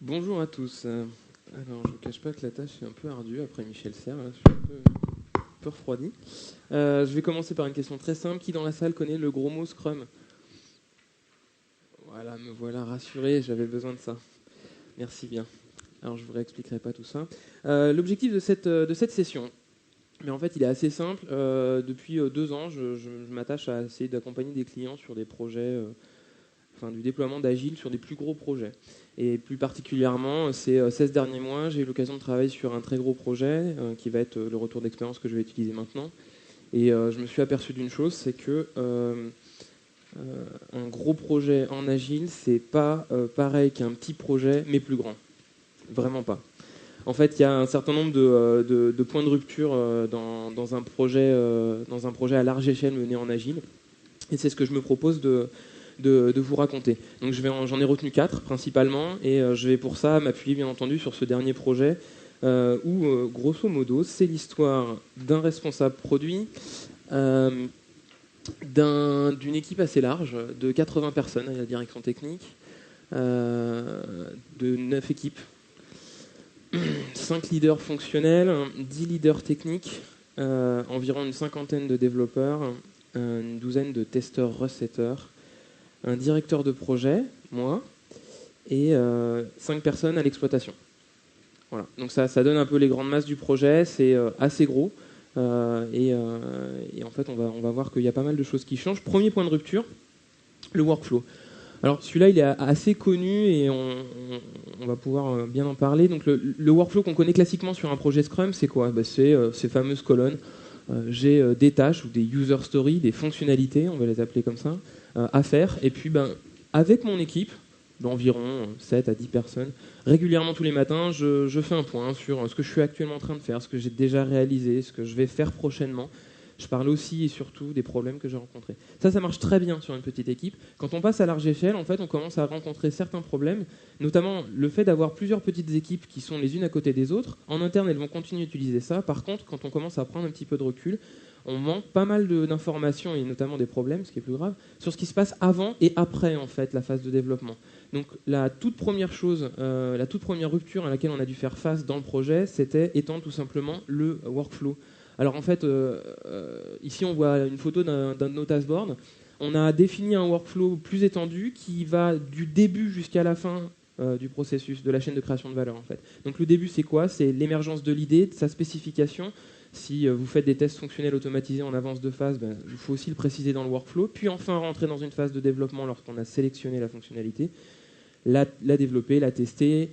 Bonjour à tous. Alors, je ne vous cache pas que la tâche est un peu ardue après Michel Serres. Là, je suis un peu refroidi. Je vais commencer par une question très simple. Qui dans la salle connaît le gros mot Scrum? Voilà, me voilà rassuré. J'avais besoin de ça. Merci bien. Alors, je ne vous réexpliquerai pas tout ça. L'objectif de cette session, mais en fait, il est assez simple. Depuis 2 ans, je m'attache à essayer d'accompagner des clients sur des projets, du déploiement d'Agile sur des plus gros projets. Et plus particulièrement, ces 16 derniers mois, j'ai eu l'occasion de travailler sur un très gros projet qui va être le retour d'expérience que je vais utiliser maintenant. Et je me suis aperçu d'une chose, c'est que un gros projet en Agile, c'est pas pareil qu'un petit projet, mais plus grand. Vraiment pas. En fait, il y a un certain nombre de points de rupture dans un projet à large échelle mené en Agile. Et c'est ce que je me propose de vous raconter. Donc j'en ai retenu 4 principalement, et je vais pour ça m'appuyer bien entendu sur ce dernier projet où, grosso modo, c'est l'histoire d'un responsable produit, d'une équipe assez large, de 80 personnes à la direction technique, de 9 équipes, 5 leaders fonctionnels, 10 leaders techniques, environ une cinquantaine de développeurs, une douzaine de testeurs recetteurs, un directeur de projet, moi, et 5 personnes à l'exploitation. Voilà. Donc ça donne un peu les grandes masses du projet, c'est assez gros, et en fait on va voir qu'il y a pas mal de choses qui changent. Premier point de rupture, le workflow. Alors celui-là il est assez connu et on va pouvoir bien en parler. Donc le workflow qu'on connaît classiquement sur un projet Scrum, c'est quoi? C'est ces fameuses colonnes. J'ai des tâches ou des user stories, des fonctionnalités, on va les appeler comme ça, à faire. Et puis, avec mon équipe, d'environ 7 à 10 personnes, régulièrement tous les matins, je fais un point sur ce que je suis actuellement en train de faire, ce que j'ai déjà réalisé, ce que je vais faire prochainement. Je parle aussi et surtout des problèmes que j'ai rencontrés. Ça marche très bien sur une petite équipe. Quand on passe à large échelle, en fait, on commence à rencontrer certains problèmes, notamment le fait d'avoir plusieurs petites équipes qui sont les unes à côté des autres. En interne, elles vont continuer d'utiliser ça. Par contre, quand on commence à prendre un petit peu de recul, on manque pas mal d'informations, et notamment des problèmes, ce qui est plus grave, sur ce qui se passe avant et après en fait, la phase de développement. Donc la toute première chose, la toute première rupture à laquelle on a dû faire face dans le projet, c'était étendre tout simplement le workflow. Alors en fait, ici on voit une photo d'un de nos taskboards. On a défini un workflow plus étendu qui va du début jusqu'à la fin du processus, de la chaîne de création de valeur en fait. Donc le début c'est quoi? C'est l'émergence de l'idée, de sa spécification. Si vous faites des tests fonctionnels automatisés en avance de phase, il faut aussi le préciser dans le workflow. Puis enfin rentrer dans une phase de développement lorsqu'on a sélectionné la fonctionnalité, la développer, la tester,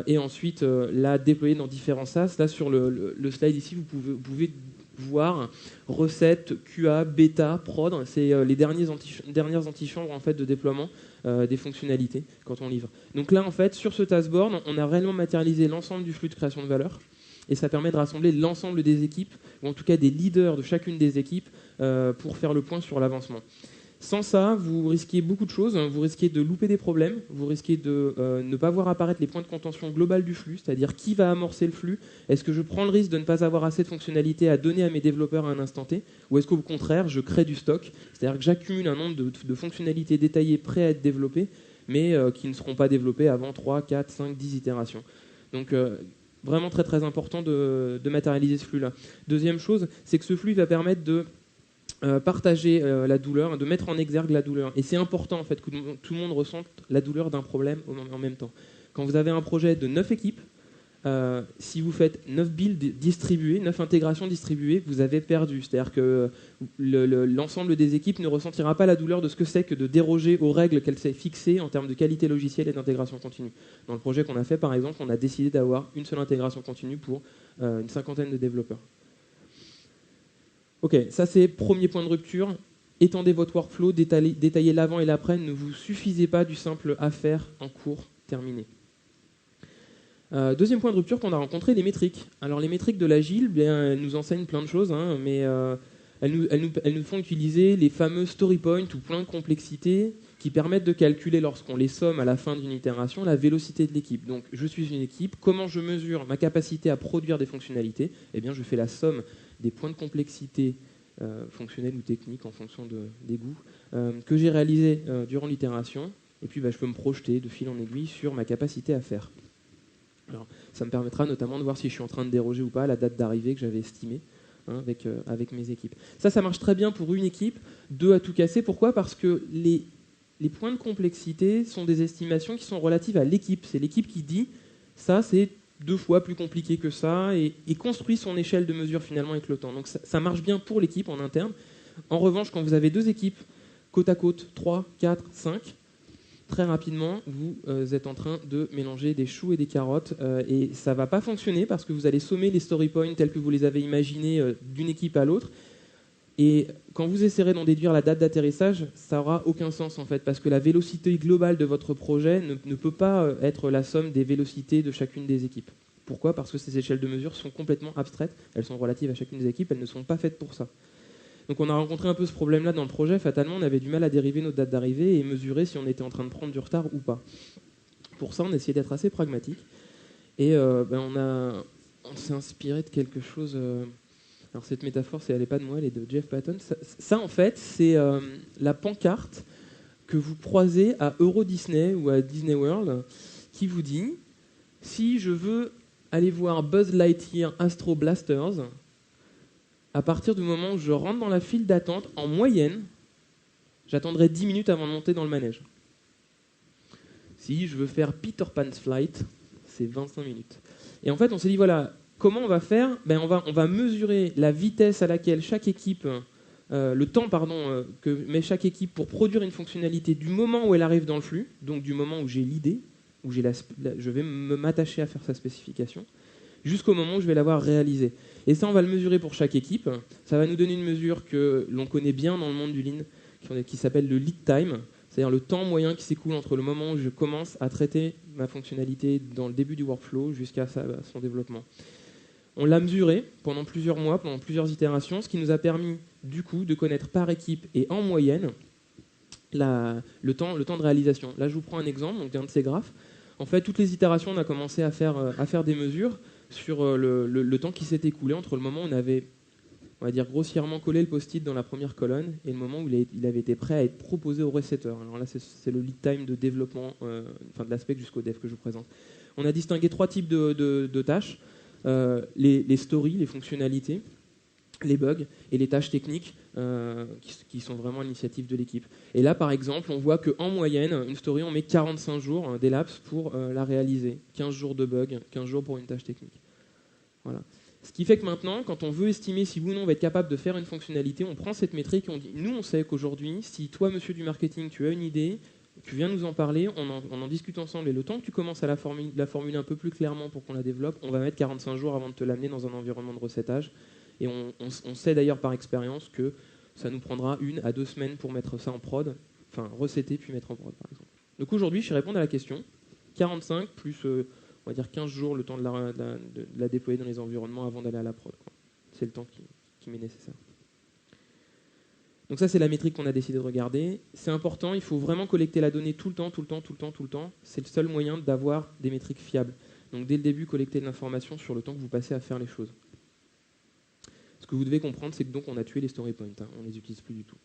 et ensuite la déployer dans différents SaaS. Là sur le slide ici, vous pouvez voir recette, QA, bêta, prod. C'est les dernières antichambres en fait, de déploiement des fonctionnalités quand on livre. Donc là, en fait, sur ce taskboard, on a réellement matérialisé l'ensemble du flux de création de valeur. Et ça permet de rassembler l'ensemble des équipes, ou en tout cas des leaders de chacune des équipes, pour faire le point sur l'avancement. Sans ça, vous risquez beaucoup de choses. Vous risquez de louper des problèmes, vous risquez de ne pas voir apparaître les points de contention global du flux, c'est-à-dire qui va amorcer le flux. Est-ce que je prends le risque de ne pas avoir assez de fonctionnalités à donner à mes développeurs à un instant T, ou est-ce qu'au contraire, je crée du stock, c'est-à-dire que j'accumule un nombre de fonctionnalités détaillées prêtes à être développées, mais qui ne seront pas développées avant 3, 4, 5, 10 itérations. Donc vraiment très très important de matérialiser ce flux-là. Deuxième chose, c'est que ce flux va permettre de partager la douleur, de mettre en exergue la douleur. Et c'est important en fait que tout le monde ressente la douleur d'un problème en même temps. Quand vous avez un projet de 9 équipes, si vous faites 9 builds distribués, 9 intégrations distribuées, vous avez perdu. C'est-à-dire que l'ensemble des équipes ne ressentira pas la douleur de ce que c'est que de déroger aux règles qu'elle s'est fixées en termes de qualité logicielle et d'intégration continue. Dans le projet qu'on a fait, par exemple, on a décidé d'avoir une seule intégration continue pour une cinquantaine de développeurs. Ok, ça c'est premier point de rupture. Étendez votre workflow, détaillez l'avant et l'après. Ne vous suffisez pas du simple à faire en cours terminé. Deuxième point de rupture qu'on a rencontré, les métriques. Alors les métriques de l'agile, elles nous enseignent plein de choses, mais elles nous font utiliser les fameux story points ou points de complexité qui permettent de calculer, lorsqu'on les somme à la fin d'une itération, la vélocité de l'équipe. Donc je suis une équipe, comment je mesure ma capacité à produire des fonctionnalités? Eh bien je fais la somme des points de complexité fonctionnels ou techniques en fonction des goûts que j'ai réalisés durant l'itération, et puis je peux me projeter de fil en aiguille sur ma capacité à faire. Ça me permettra notamment de voir si je suis en train de déroger ou pas à la date d'arrivée que j'avais estimée avec mes équipes. Ça marche très bien pour une équipe, 2 à tout casser. Pourquoi ? Parce que les points de complexité sont des estimations qui sont relatives à l'équipe. C'est l'équipe qui dit ça, c'est 2 fois plus compliqué que ça et construit son échelle de mesure finalement avec le temps. Donc ça marche bien pour l'équipe en interne. En revanche, quand vous avez 2 équipes côte à côte, 3, 4, 5, très rapidement, vous êtes en train de mélanger des choux et des carottes et ça ne va pas fonctionner parce que vous allez sommer les story points tels que vous les avez imaginés d'une équipe à l'autre. Et quand vous essaierez d'en déduire la date d'atterrissage, ça n'aura aucun sens en fait, parce que la vélocité globale de votre projet ne peut pas être la somme des vélocités de chacune des équipes. Pourquoi ? Parce que ces échelles de mesure sont complètement abstraites, elles sont relatives à chacune des équipes, elles ne sont pas faites pour ça. Donc on a rencontré un peu ce problème-là dans le projet. Fatalement, on avait du mal à dériver notre date d'arrivée et mesurer si on était en train de prendre du retard ou pas. Pour ça, on a essayé d'être assez pragmatique. Et on s'est inspiré de quelque chose... alors cette métaphore, elle n'est pas de moi, elle est de Jeff Patton. Ça en fait, c'est la pancarte que vous croisez à Euro Disney ou à Disney World qui vous dit « Si je veux aller voir Buzz Lightyear Astro Blasters... à partir du moment où je rentre dans la file d'attente, en moyenne, j'attendrai 10 minutes avant de monter dans le manège. Si je veux faire Peter Pan's Flight, c'est 25 minutes. Et en fait, on s'est dit, voilà, comment on va faire ? On va mesurer la vitesse à laquelle chaque équipe, le temps que met chaque équipe pour produire une fonctionnalité du moment où elle arrive dans le flux, donc du moment où j'ai l'idée, où je vais m'attacher à faire sa spécification, jusqu'au moment où je vais l'avoir réalisée. Et ça, on va le mesurer pour chaque équipe. Ça va nous donner une mesure que l'on connaît bien dans le monde du Lean, qui s'appelle le lead time, c'est-à-dire le temps moyen qui s'écoule entre le moment où je commence à traiter ma fonctionnalité dans le début du workflow jusqu'à son développement. On l'a mesuré pendant plusieurs mois, pendant plusieurs itérations, ce qui nous a permis du coup de connaître par équipe et en moyenne le temps de réalisation. Là, je vous prends un exemple d'un de ces graphes. En fait, toutes les itérations, on a commencé à faire des mesures sur le temps qui s'est écoulé entre le moment où on avait, on va dire, grossièrement collé le post-it dans la première colonne et le moment où il avait été prêt à être proposé au recetteur. Alors là, c'est le lead time de développement, de l'aspect jusqu'au dev que je vous présente. On a distingué 3 types de tâches. Les stories, les fonctionnalités, les bugs et les tâches techniques qui sont vraiment à l'initiative de l'équipe. Et là, par exemple, on voit qu'en moyenne, une story, on met 45 jours d'élapse pour la réaliser. 15 jours de bug, 15 jours pour une tâche technique. Voilà. Ce qui fait que maintenant, quand on veut estimer si oui ou non on va être capable de faire une fonctionnalité, on prend cette métrique et on dit, nous on sait qu'aujourd'hui, si toi, monsieur du marketing, tu as une idée, tu viens nous en parler, on en discute ensemble, et le temps que tu commences à la formuler un peu plus clairement pour qu'on la développe, on va mettre 45 jours avant de te l'amener dans un environnement de recettage. Et on sait d'ailleurs par expérience que ça nous prendra 1 à 2 semaines pour mettre ça en prod, enfin recetter puis mettre en prod par exemple. Donc aujourd'hui, je vais répondre à la question, 45 plus on va dire 15 jours le temps de la déployer dans les environnements avant d'aller à la prod. C'est le temps qui m'est nécessaire. Donc ça, c'est la métrique qu'on a décidé de regarder. C'est important, il faut vraiment collecter la donnée tout le temps. C'est le seul moyen d'avoir des métriques fiables. Donc dès le début, collecter de l'information sur le temps que vous passez à faire les choses. Ce que vous devez comprendre, c'est que donc on a tué les story points, on ne les utilise plus du tout.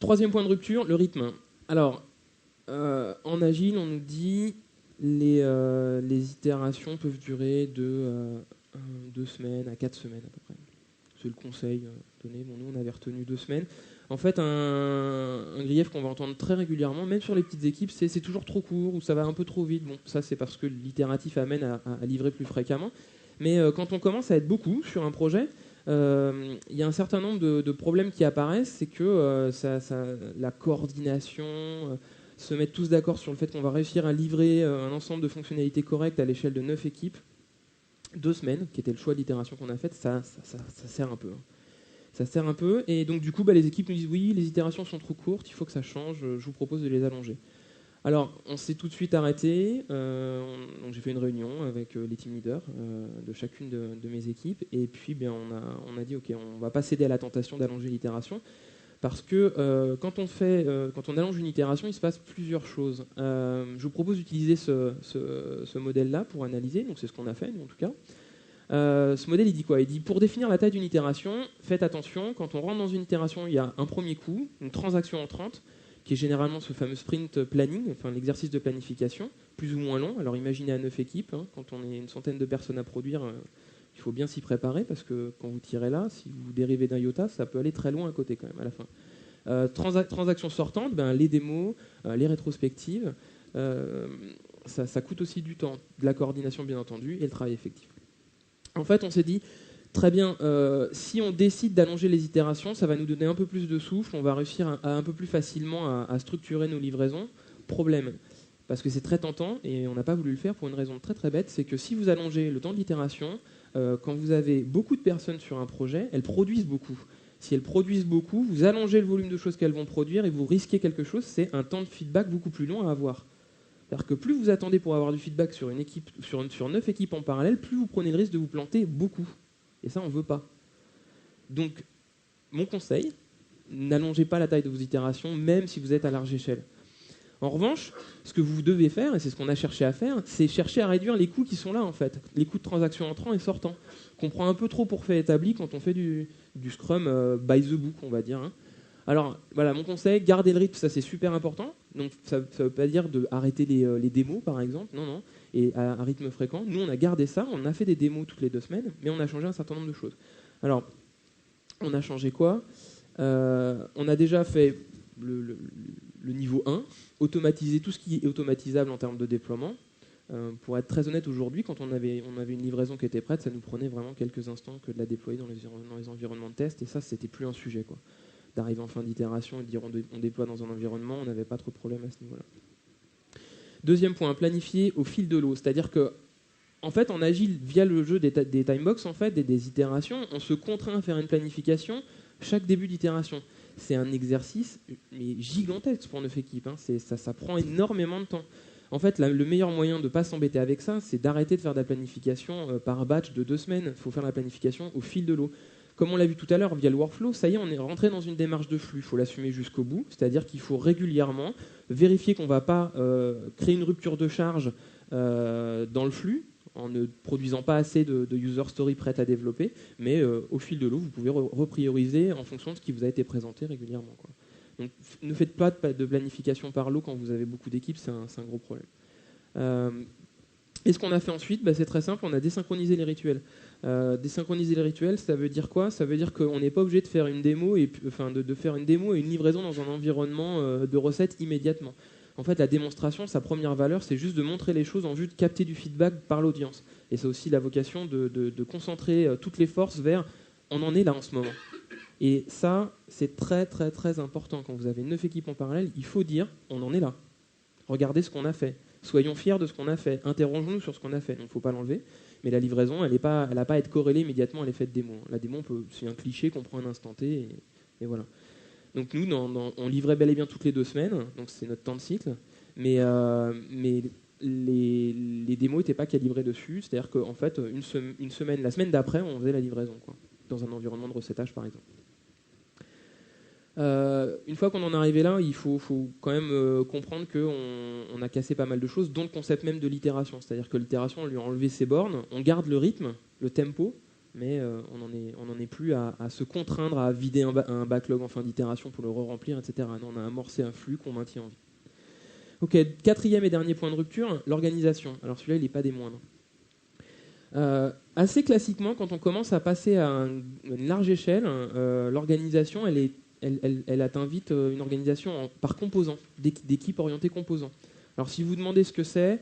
3e point de rupture, le rythme. Alors, en Agile, on nous dit les itérations peuvent durer de 2 semaines à 4 semaines à peu près. C'est le conseil donné. Bon, nous, on avait retenu 2 semaines. En fait, un grief qu'on va entendre très régulièrement, même sur les petites équipes, c'est toujours trop court ou ça va un peu trop vite. Bon, ça, c'est parce que l'itératif amène à livrer plus fréquemment. Mais quand on commence à être beaucoup sur un projet, il y a un certain nombre de problèmes qui apparaissent. C'est que la coordination, se mettre tous d'accord sur le fait qu'on va réussir à livrer un ensemble de fonctionnalités correctes à l'échelle de 9 équipes, 2 semaines, qui était le choix d'itération qu'on a fait, ça sert un peu. Ça sert un peu, et donc du coup, les équipes nous disent oui, les itérations sont trop courtes, il faut que ça change, je vous propose de les allonger. Alors, on s'est tout de suite arrêté, donc j'ai fait une réunion avec les team leaders de chacune de mes équipes, et puis on a dit ok, on ne va pas céder à la tentation d'allonger l'itération, parce que quand on allonge une itération, il se passe plusieurs choses. Je vous propose d'utiliser ce modèle-là pour analyser, donc c'est ce qu'on a fait, nous, en tout cas. Ce modèle, il dit quoi ? Il dit, pour définir la taille d'une itération, faites attention, quand on rentre dans une itération, il y a un premier coup, une transaction entrante, qui est généralement ce fameux sprint planning, enfin l'exercice de planification, plus ou moins long. Alors imaginez à 9 équipes, quand on est une centaine de personnes à produire, il faut bien s'y préparer, parce que quand vous tirez là, si vous dérivez d'un iota, ça peut aller très loin à côté quand même, à la fin. Transactions sortantes, les démos, les rétrospectives, ça coûte aussi du temps, de la coordination bien entendu, et le travail effectif. En fait, on s'est dit, très bien, si on décide d'allonger les itérations, ça va nous donner un peu plus de souffle, on va réussir à un peu plus facilement à structurer nos livraisons. Problème, parce que c'est très tentant, et on n'a pas voulu le faire pour une raison très très bête, c'est que si vous allongez le temps de l'itération, quand vous avez beaucoup de personnes sur un projet, elles produisent beaucoup. Si elles produisent beaucoup, vous allongez le volume de choses qu'elles vont produire et vous risquez quelque chose, c'est un temps de feedback beaucoup plus long à avoir. C'est-à-dire que plus vous attendez pour avoir du feedback sur une équipe, sur 9 équipes en parallèle, plus vous prenez le risque de vous planter beaucoup. Et ça, on ne veut pas. Donc, mon conseil, n'allongez pas la taille de vos itérations, même si vous êtes à large échelle. En revanche, ce que vous devez faire, et c'est ce qu'on a cherché à faire, c'est chercher à réduire les coûts qui sont là, en fait. Les coûts de transaction entrant et sortant. Qu'on prend un peu trop pour fait établi quand on fait du Scrum by the book, on va dire. Alors, voilà, mon conseil, gardez le rythme, ça c'est super important. Donc, ça ne veut pas dire d'arrêter les démos, par exemple. Non, non. Et à rythme fréquent. Nous, on a gardé ça. On a fait des démos toutes les 2 semaines, mais on a changé un certain nombre de choses. Alors, on a changé quoi ? On a déjà fait le niveau 1, automatiser tout ce qui est automatisable en termes de déploiement. Pour être très honnête, aujourd'hui, quand on avait une livraison qui était prête, ça nous prenait vraiment quelques instants que de la déployer dans les environnements de test, et ça, c'était plus un sujet, quoi. D'arriver en fin d'itération et de dire on déploie dans un environnement, on n'avait pas trop de problème à ce niveau-là. Deuxième point, planifier au fil de l'eau. C'est-à-dire que, en fait, en Agile, via le jeu des timebox, en fait, des itérations, on se contraint à faire une planification chaque début d'itération. C'est un exercice mais gigantesque pour 9 équipes. Ça prend énormément de temps. En fait, le meilleur moyen de ne pas s'embêter avec ça, c'est d'arrêter de faire de la planification par batch de 2 semaines. Il faut faire la planification au fil de l'eau. Comme on l'a vu tout à l'heure via le workflow, ça y est, on est rentré dans une démarche de flux. Il faut l'assumer jusqu'au bout. C'est-à-dire qu'il faut régulièrement vérifier qu'on ne va pas créer une rupture de charge dans le flux, en ne produisant pas assez de user story prêtes à développer, mais au fil de l'eau, vous pouvez reprioriser en fonction de ce qui vous a été présenté régulièrement, quoi. Donc ne faites pas de planification par lot quand vous avez beaucoup d'équipes, c'est un gros problème. Et ce qu'on a fait ensuite, c'est très simple, on a désynchronisé les rituels. Désynchroniser les rituels, ça veut dire quoi ? Ça veut dire qu'on n'est pas obligé de faire une démo, de faire une démo et une livraison dans un environnement de recettes immédiatement. En fait, la démonstration, sa première valeur, c'est juste de montrer les choses en vue de capter du feedback par l'audience. Et c'est aussi la vocation de concentrer toutes les forces vers « on en est là en ce moment ». Et ça, c'est très très très important. Quand vous avez 9 équipes en parallèle, il faut dire « on en est là ». Regardez ce qu'on a fait. Soyons fiers de ce qu'on a fait. Interrogeons-nous sur ce qu'on a fait. Donc il ne faut pas l'enlever. Mais la livraison, elle n'a pas à être corrélée immédiatement à l'effet de démo. La démo, c'est un cliché qu'on prend un instant T et voilà. Donc nous, on livrait bel et bien toutes les 2 semaines. Donc c'est notre temps de cycle. Mais les démos n'étaient pas calibrées dessus. C'est-à-dire qu'en fait, une semaine, la semaine d'après, on faisait la livraison, quoi, dans un environnement de recettage, par exemple. Une fois qu'on en est arrivé là, il faut quand même comprendre qu'on a cassé pas mal de choses, dont le concept même de l'itération. C'est-à-dire que l'itération, on lui a enlevé ses bornes, on garde le rythme, le tempo, mais on n'en est plus à se contraindre à vider un backlog en fin d'itération pour le re-remplir, etc. Non, on a amorcé un flux qu'on maintient en vie. Ok, 4e et dernier point de rupture, l'organisation. Alors celui-là, il n'est pas des moindres. Assez classiquement, quand on commence à passer à une large échelle, l'organisation, elle atteint vite une organisation par composants, d'équipes orientées composants. Alors si vous demandez ce que c'est,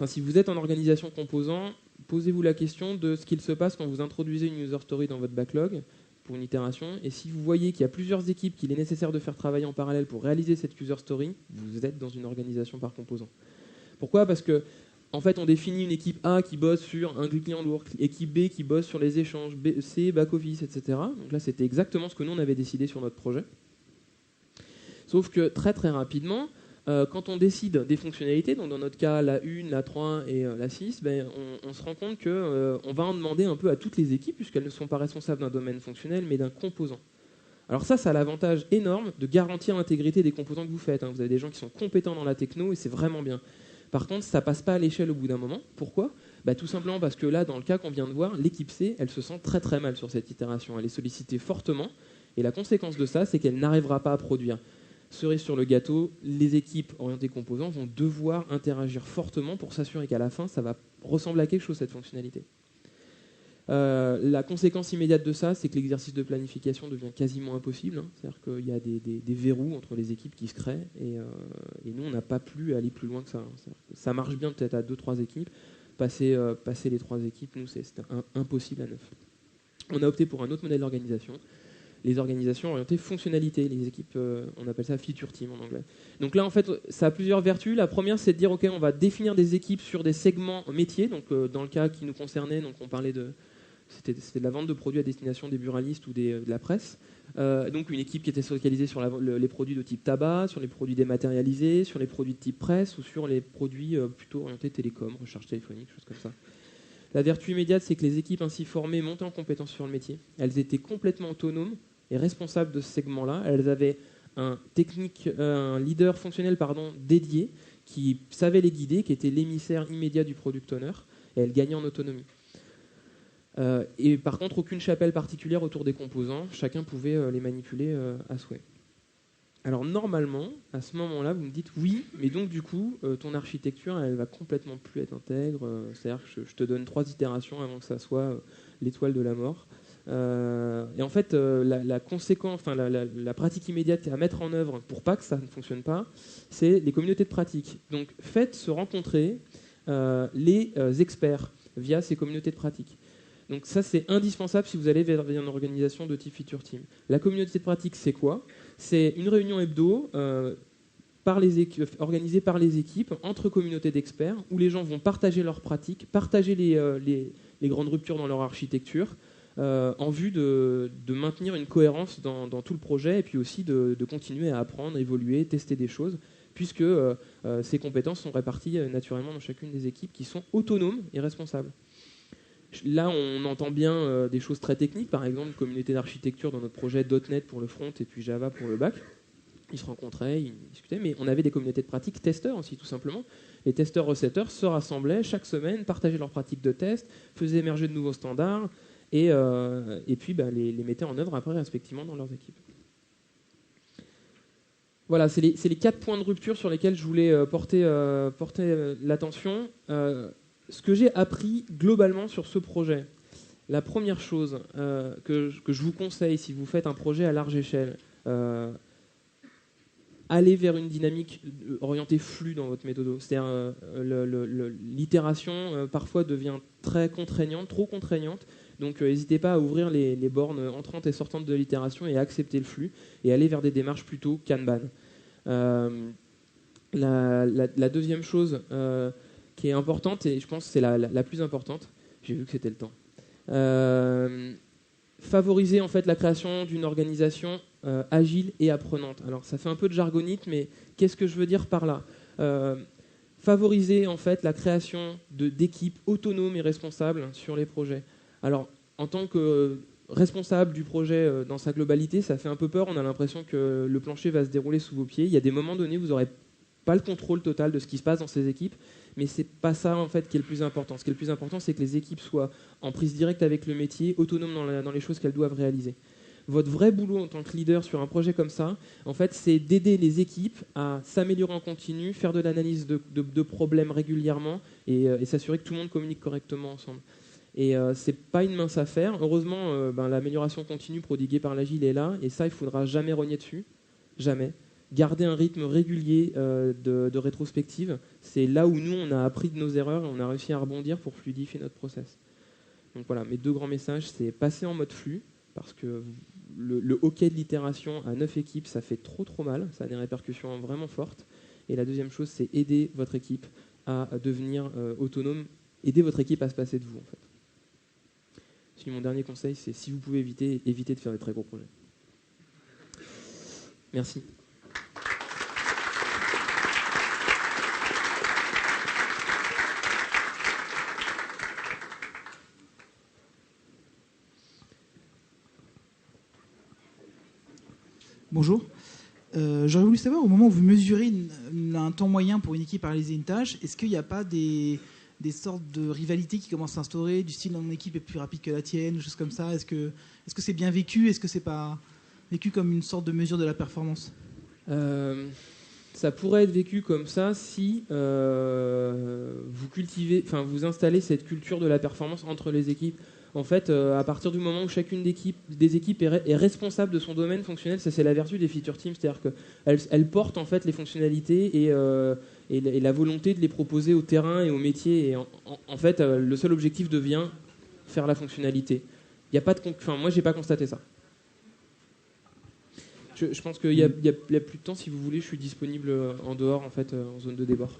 si vous êtes en organisation composant, posez-vous la question de ce qu'il se passe quand vous introduisez une user story dans votre backlog pour une itération, et si vous voyez qu'il y a plusieurs équipes qu'il est nécessaire de faire travailler en parallèle pour réaliser cette user story, vous êtes dans une organisation par composant. Pourquoi ? Parce que en fait, on définit une équipe A qui bosse sur un client work, équipe B qui bosse sur les échanges, C, back-office, etc. Donc là, c'était exactement ce que nous, on avait décidé sur notre projet. Sauf que très très rapidement, quand on décide des fonctionnalités, donc dans notre cas, la 1, la 3 et la 6, on se rend compte qu'on va en demander un peu à toutes les équipes, puisqu'elles ne sont pas responsables d'un domaine fonctionnel, mais d'un composant. Alors ça a l'avantage énorme de garantir l'intégrité des composants que vous faites. Vous avez des gens qui sont compétents dans la techno et c'est vraiment bien. Par contre, ça ne passe pas à l'échelle au bout d'un moment. Pourquoi ? Tout simplement parce que là, dans le cas qu'on vient de voir, l'équipe C, elle se sent très très mal sur cette itération. Elle est sollicitée fortement, et la conséquence de ça, c'est qu'elle n'arrivera pas à produire. Cerise sur le gâteau, les équipes orientées composants vont devoir interagir fortement pour s'assurer qu'à la fin, ça va ressembler à quelque chose, cette fonctionnalité. La conséquence immédiate de ça, c'est que l'exercice de planification devient quasiment impossible. Hein. C'est-à-dire qu'il y a des verrous entre les équipes qui se créent, et nous, on n'a pas pu aller plus loin que ça. Hein. Ça marche bien peut-être à 2-3 équipes. Passer les 3 équipes, nous, c'est impossible à 9. On a opté pour un autre modèle d'organisation. Les organisations orientées fonctionnalité, les équipes, on appelle ça feature team en anglais. Donc là, en fait, ça a plusieurs vertus. La première, c'est de dire, OK, on va définir des équipes sur des segments métiers. Donc, dans le cas qui nous concernait, donc on parlait c'était de la vente de produits à destination des buralistes ou de la presse. Donc, une équipe qui était focalisée sur les produits de type tabac, sur les produits dématérialisés, sur les produits de type presse ou sur les produits plutôt orientés télécom, recharge téléphonique, choses comme ça. La vertu immédiate, c'est que les équipes ainsi formées montaient en compétences sur le métier. Elles étaient complètement autonomes et responsables de ce segment-là. Elles avaient un leader fonctionnel dédié qui savait les guider, qui était l'émissaire immédiat du product owner, et elles gagnaient en autonomie. Et par contre, aucune chapelle particulière autour des composants. Chacun pouvait les manipuler à souhait. Alors normalement, à ce moment-là, vous me dites oui, mais donc du coup, ton architecture, elle va complètement plus être intègre. C'est-à-dire que je te donne 3 itérations avant que ça soit l'étoile de la mort. Et en fait, la conséquence, enfin la pratique immédiate à mettre en œuvre pour pas que ça ne fonctionne pas, c'est les communautés de pratique. Donc faites se rencontrer les experts via ces communautés de pratique. Donc ça, c'est indispensable si vous allez vers une organisation de type feature team. La communauté de pratique, c'est quoi ? C'est une réunion hebdo organisée par les équipes entre communautés d'experts où les gens vont partager leurs pratiques, partager les grandes ruptures dans leur architecture en vue de maintenir une cohérence dans tout le projet et puis aussi de continuer à apprendre, évoluer, tester des choses puisque ces compétences sont réparties naturellement dans chacune des équipes qui sont autonomes et responsables. Là, on entend bien des choses très techniques, par exemple, une communauté d'architecture dans notre projet .NET pour le front et puis Java pour le back. Ils se rencontraient, ils discutaient, mais on avait des communautés de pratiques testeurs aussi, tout simplement. Les testeurs recetteurs se rassemblaient chaque semaine, partageaient leurs pratiques de test, faisaient émerger de nouveaux standards et puis les mettaient en œuvre après respectivement dans leurs équipes. Voilà, c'est les 4 points de rupture sur lesquels je voulais porter l'attention. Ce que j'ai appris globalement sur ce projet, la première chose que je vous conseille si vous faites un projet à large échelle, allez vers une dynamique orientée flux dans votre méthode. C'est-à-dire l'itération parfois devient très contraignante, trop contraignante. Donc n'hésitez pas à ouvrir les bornes entrantes et sortantes de l'itération et à accepter le flux et aller vers des démarches plutôt Kanban. La deuxième chose qui est importante, et je pense que c'est la plus importante, j'ai vu que c'était le temps, favoriser en fait la création d'une organisation agile et apprenante. Alors ça fait un peu de jargonite, mais qu'est-ce que je veux dire par là ? Favoriser en fait la création d'équipes autonomes et responsables sur les projets. Alors en tant que responsable du projet dans sa globalité, ça fait un peu peur, on a l'impression que le plancher va se dérouler sous vos pieds. Il y a des moments donnés où vous n'aurez pas le contrôle total de ce qui se passe dans ces équipes, mais c'est pas ça en fait qui est le plus important. Ce qui est le plus important, c'est que les équipes soient en prise directe avec le métier, autonomes dans les choses qu'elles doivent réaliser. Votre vrai boulot en tant que leader sur un projet comme ça, en fait, c'est d'aider les équipes à s'améliorer en continu, faire de l'analyse de problèmes régulièrement et s'assurer que tout le monde communique correctement ensemble. Et c'est pas une mince affaire. Heureusement, l'amélioration continue prodiguée par l'Agile est là, et ça, il faudra jamais rogner dessus, jamais. Garder un rythme régulier de rétrospective, c'est là où nous, on a appris de nos erreurs et on a réussi à rebondir pour fluidifier notre process. Donc voilà, mes 2 grands messages, c'est passer en mode flux, parce que le hockey de l'itération à 9 équipes, ça fait trop mal, ça a des répercussions vraiment fortes. Et la deuxième chose, c'est aider votre équipe à devenir autonome, aider votre équipe à se passer de vous, en fait. Mon dernier conseil, c'est si vous pouvez éviter de faire des très gros projets. Merci. Bonjour. J'aurais voulu savoir, au moment où vous mesurez un temps moyen pour une équipe à réaliser une tâche, est-ce qu'il n'y a pas des sortes de rivalités qui commencent à s'instaurer, du style mon équipe est plus rapide que la tienne, ou choses comme ça? Est-ce que c'est bien vécu? Est-ce que c'est pas vécu comme une sorte de mesure de la performance? Ça pourrait être vécu comme ça si vous installez cette culture de la performance entre les équipes. En fait, à partir du moment où chacune des équipes est responsable de son domaine fonctionnel, ça c'est la vertu des feature teams, c'est-à-dire qu'elles portent en fait les fonctionnalités et la volonté de les proposer au terrain et au métier. Et en fait, le seul objectif devient faire la fonctionnalité. Il y a pas de moi, j'ai pas constaté ça. Je pense qu'il y a plus de temps, si vous voulez, je suis disponible en dehors, en fait, en zone de débord.